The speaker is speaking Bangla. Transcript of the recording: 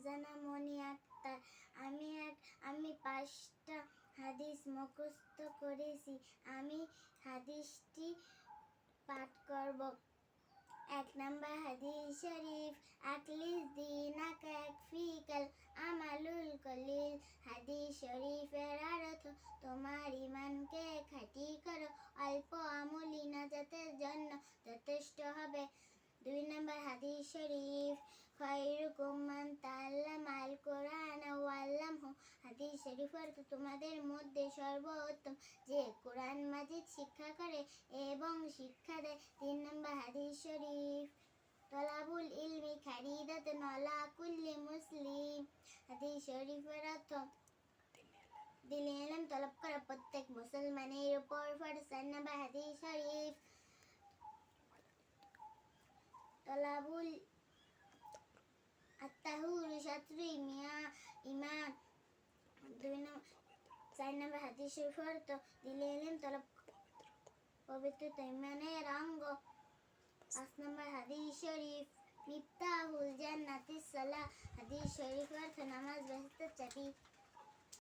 ফারজানা মনি আক্তার। আমি 5টা হাদিস মুখস্থ করেছি। আমি হাদিসটি পাঠ করব। 1 নাম্বার হাদিস শরীফ, আকলিস দিনাকা ইয়াকফিকাল আমালুল কলিল। হাদিস শরীফের অর্থ, তোমার ঈমানকে খাঁটি করো, অল্প আমলই নাজাতের জন্য যথেষ্ট হবে। 2 নাম্বার হাদিস শরীফ, খায়রুকুম মান তাআল্লামাল কুরআন ওয়া আল্লামাহু। হাদিস শরীফের অর্থ, তোমাদের মধ্যে সর্বোত্তম যে কোরআন মাজিদ শিক্ষা করে এবং শিক্ষা দেয়। 3 নাম্বার হাদিস শরীফ, তলাবুল ইলমি ফারিদাতুন আলা কুল্লি মুসলিম। হাদিস শরীফের অর্থ, দিনে ইলম তলব করা প্রত্যেক মুসলমানের উপর ফরজ। 4 নাম্বার হাদিস শরীফ, তলাবুল আত-তাহুরু শাতরুল ঈমান। 4 নাম্বার হাদিস শরীফের অর্থ, দিনে ইলম তলব পবিত্রতা ঈমানের অঙ্গ। 5 নাম্বার হাদিস শরীফ, মিফতাহুল জান্নাতিস সালাহ। হাদিস শরীফের অর্থ, নামাজ বেহেশতের চাবি।